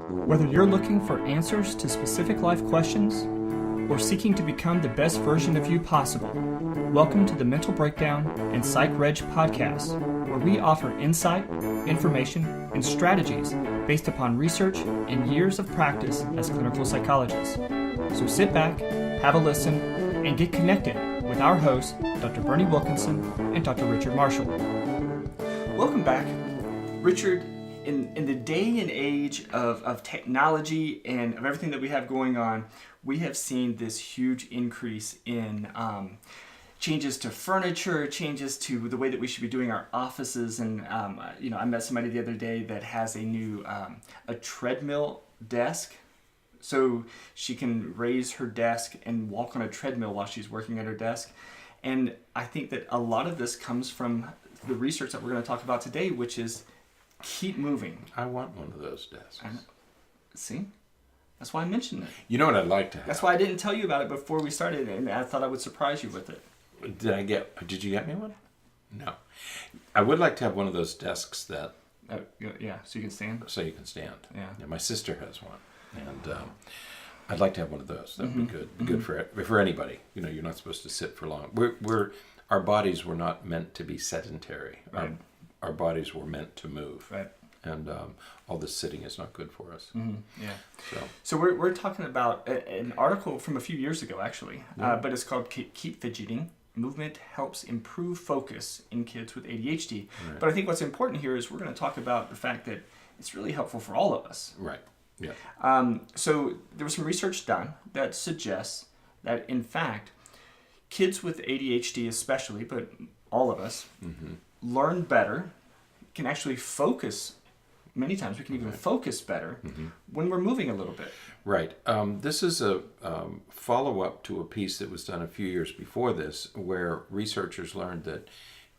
Whether you're looking for answers to specific life questions or seeking to become the best version of you possible, welcome to the Mental Breakdown and Psychreg podcast, where we offer insight, information, and strategies based upon research and years of practice as clinical psychologists. So sit back, have a listen, and get connected with our hosts, Dr. Berney Wilkinson and Dr. Richard Marshall. Welcome back. Richard, in the day and age of technology and of everything that we have going on, we have seen this huge increase in changes to furniture, changes to the way that we should be doing our offices. And, I met somebody the other day that has a new a treadmill desk. So she can raise her desk and walk on a treadmill while she's working at her desk. And I think that a lot of this comes from the research that we're going to talk about today, which is keep moving. I want one of those desks. See? That's why I mentioned it. You know what I'd like to have? That's why I didn't tell you about it before we started, and I thought I would surprise you with it. Did you get me one? No. I would like to have one of those desks that... yeah, so you can stand? So you can stand. Yeah. My sister has one, and I'd like to have one of those. That would be good. Good for anybody. You're not supposed to sit for long. Our bodies were not meant to be sedentary. Right. Our bodies were meant to move. Right. And all this sitting is not good for us. Mm-hmm. Yeah. So we're talking about an article from a few years ago, actually, but it's called Keep Fidgeting. Movement helps improve focus in kids with ADHD. Right. But I think what's important here is we're going to talk about the fact that it's really helpful for all of us. Right. Yeah. So there was some research done that suggests that, in fact, kids with ADHD especially, but all of us, learn better, can actually focus. Many times we can even focus better when we're moving a little bit. Right. This is a follow-up to a piece that was done a few years before this, where researchers learned that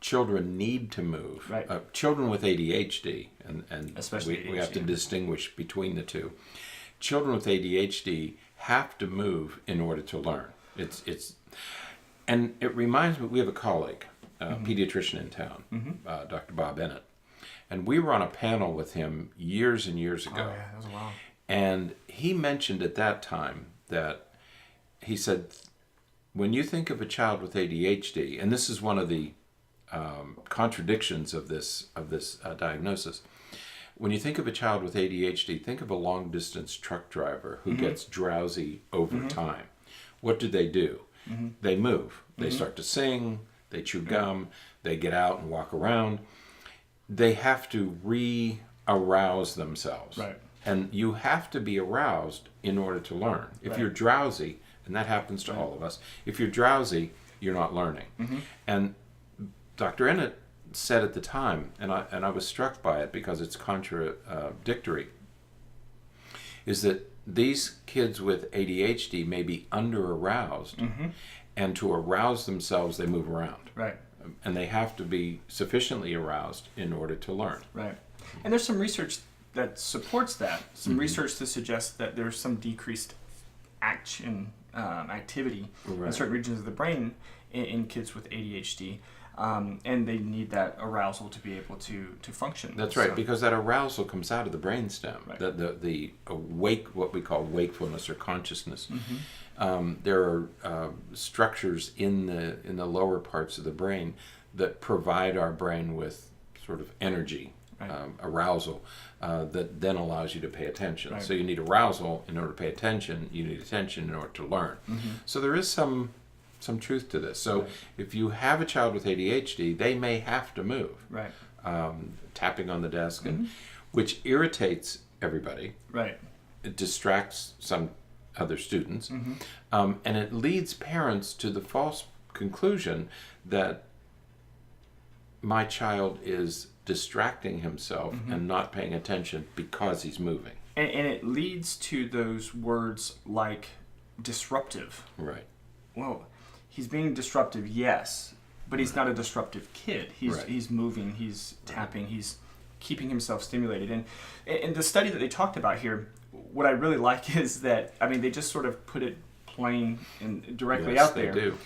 children need to move. Right. Children with ADHD, and especially ADHD. We have to distinguish between the two. Children with ADHD have to move in order to learn. And it reminds me, we have a colleague, pediatrician in town, Dr. Bob Bennett. And we were on a panel with him years and years ago. Oh, yeah, that was a while. And he mentioned at that time that he said, when you think of a child with ADHD, and this is one of the contradictions of this diagnosis, when you think of a child with ADHD, think of a long-distance truck driver who gets drowsy over time. What do? They move. They start to sing, they chew gum, they get out and walk around. They have to re-arouse themselves. Right. And you have to be aroused in order to learn. If you're drowsy, and that happens to all of us, if you're drowsy, you're not learning. And Dr. Ennett said at the time, and I was struck by it because it's contradictory, is that these kids with ADHD may be under-aroused, and to arouse themselves, they move around. Right. And they have to be sufficiently aroused in order to learn. Right. And there's some research that supports that. Some research to suggest that there's some decreased activity in certain regions of the brain in kids with ADHD. And they need that arousal to be able to function. That's right, because that arousal comes out of the brainstem. Right. The what we call wakefulness or consciousness. There are structures in the lower parts of the brain that provide our brain with sort of energy, arousal, that then allows you to pay attention. Right. So you need arousal in order to pay attention. You need attention in order to learn. So there is some truth to this. So if you have a child with ADHD, they may have to move. Right. Tapping on the desk, which irritates everybody. Right. It distracts some other students, and it leads parents to the false conclusion that my child is distracting himself and not paying attention because he's moving. And it leads to those words like disruptive. Right. Well, he's being disruptive, yes, but he's not a disruptive kid. He's moving, he's tapping, he's keeping himself stimulated. And the study that they talked about here, what I really like is that, they just sort of put it plain and directly out there. They do.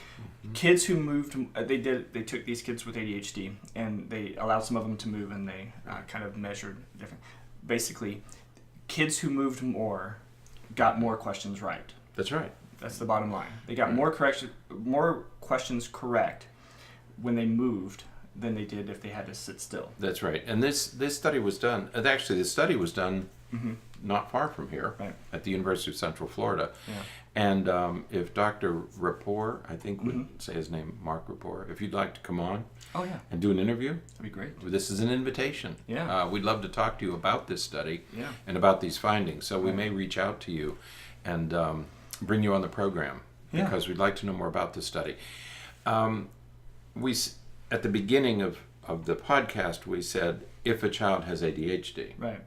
Kids who moved, they took these kids with ADHD and they allowed some of them to move, and they kind of measured different. Basically, kids who moved more got more questions right. That's right. That's the bottom line. They got more questions correct when they moved than they did if they had to sit still. That's right. And this study was done. Actually, the study was done not far from here, right, at the University of Central Florida. Yeah. And if Dr. Rapport, I think would say his name, Mark Rapport, if you'd like to come on and do an interview, that'd be great. This is an invitation. Yeah. We'd love to talk to you about this study Yeah. and about these findings. So we may reach out to you and bring you on the program because we'd like to know more about this study. At the beginning of the podcast, we said if a child has ADHD, right,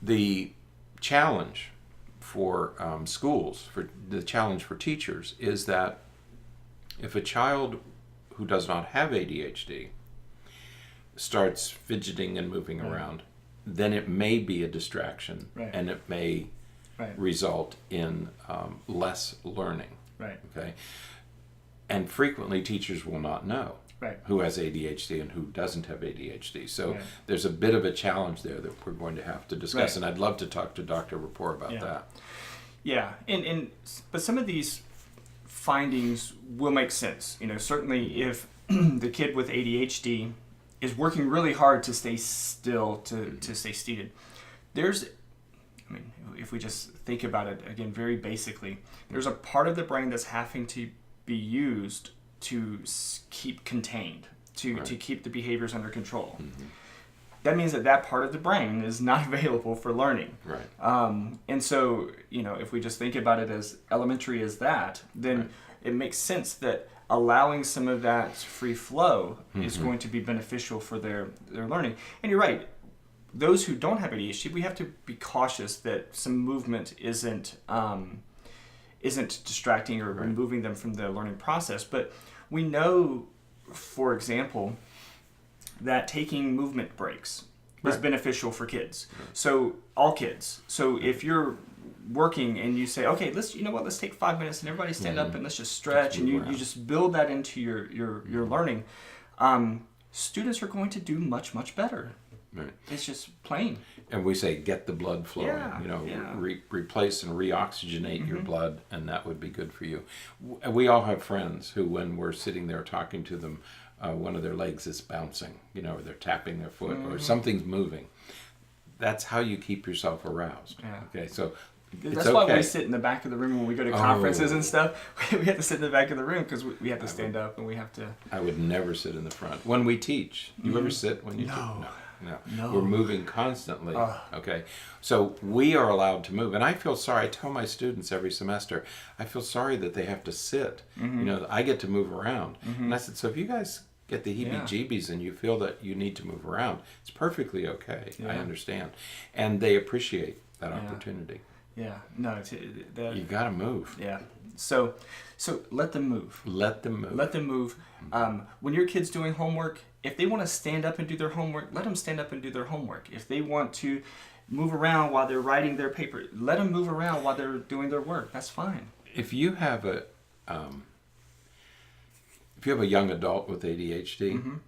the challenge for schools, for the challenge for teachers, is that if a child who does not have ADHD starts fidgeting and moving around, then it may be a distraction, and it may result in less learning. Right. Okay. And frequently teachers will not know who has ADHD and who doesn't have ADHD. So there's a bit of a challenge there that we're going to have to discuss, and I'd love to talk to Dr. Rapport about that. Yeah, but some of these findings will make sense. Certainly if the kid with ADHD is working really hard to stay still, to stay seated, if we just think about it again very basically, there's a part of the brain that's having to be used to keep contained, to keep the behaviors under control. That means that part of the brain is not available for learning. And so, if we just think about it as elementary as that, then it makes sense that allowing some of that free flow is going to be beneficial for their learning. And you're right. Those who don't have ADHD, we have to be cautious that some movement isn't distracting or removing them from the learning process. But we know, for example, that taking movement breaks is beneficial for kids. So all kids. So if you're working and you say, okay, let's take 5 minutes and everybody stand up and let's just stretch, and you just build that into your learning, students are going to do much, much better. It's just plain. And we say get the blood flowing, replace and reoxygenate your blood, and that would be good for you. We all have friends who, when we're sitting there talking to them, one of their legs is bouncing, or they're tapping their foot, or something's moving. That's how you keep yourself aroused. Okay, so that's why we sit in the back of the room when we go to conferences and stuff. We have to sit in the back of the room because we have to stand up and we have to. I would never sit in the front when we teach. You ever sit when you teach? No. We're moving constantly. Okay. So we are allowed to move. And I feel sorry. I tell my students every semester, I feel sorry that they have to sit. I get to move around. And I said, so if you guys get the heebie-jeebies and you feel that you need to move around, it's perfectly okay. I understand. And they appreciate that opportunity. Yeah. No, you got to move. Yeah. So let them move. Let them move. Let them move. When your kid's doing homework, if they want to stand up and do their homework, let them stand up and do their homework. If they want to move around while they're writing their paper, let them move around while they're doing their work. That's fine. If you have a young adult with ADHD,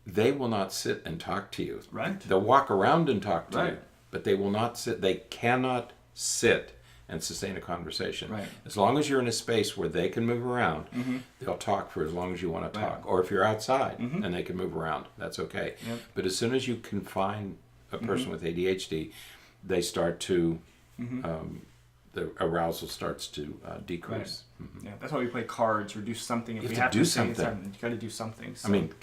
they will not sit and talk to you. Right. They'll walk around and talk to you, but they will not sit. They cannot sit and sustain a conversation. As long as you're in a space where they can move around, they'll talk for as long as you want to talk. Or if you're outside and they can move around, that's okay. But as soon as you confine a person with ADHD, they start to, the arousal starts to decrease. Yeah, that's why we play cards or do something. If you we have have to to do something. You got to do something. So. I mean,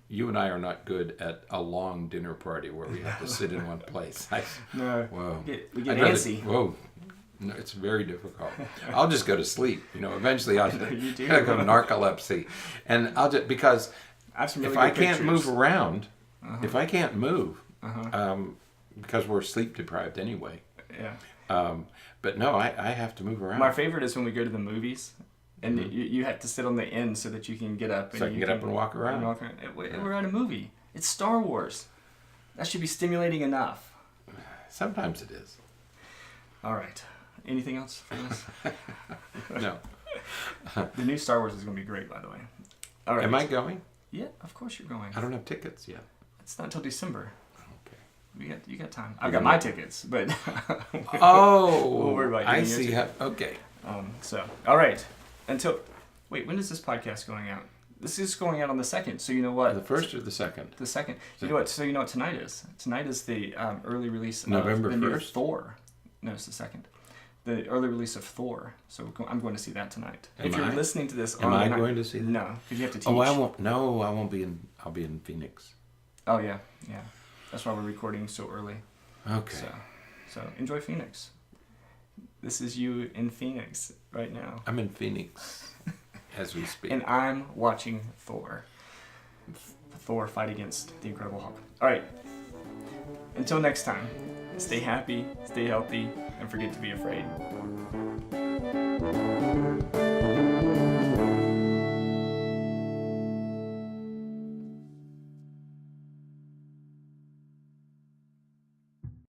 you and I are not good at a long dinner party where we have to sit in one place. Whoa. We get antsy. Whoa. No, it's very difficult. I'll just go to sleep. Eventually I'll go narcolepsy, and I'll just because if I can't move around, because we're sleep deprived anyway. But no, I have to move around. My favorite is when we go to the movies, and you have to sit on the end so that you can get up. So I can get up and walk around. We're at a movie. It's Star Wars. That should be stimulating enough. Sometimes it is. All right. Anything else for this? No. The new Star Wars is going to be great, by the way. All right. Am I going? Yeah, of course you're going. I don't have tickets yet. It's not until December. Okay. You got time. I've got my tickets, but Oh, we'll worry about I getting your see. ticket. Okay. So, all right. When is this podcast going out? This is going out on the 2nd. So you know what? The 1st or the 2nd? The 2nd. You know what? So you know what tonight is? Tonight is the early release of November the new 1st? Thor. No, it's the 2nd. The early release of Thor. So I'm going to see that tonight. If you're listening to this, am I going to see that? No, because you have to teach. Oh, I won't. No, I won't be in. I'll be in Phoenix. Oh yeah. That's why we're recording so early. Okay. So enjoy Phoenix. This is you in Phoenix right now. I'm in Phoenix as we speak. And I'm watching Thor. Thor fight against the Incredible Hulk. All right. Until next time, stay happy, stay healthy, and forget to be afraid.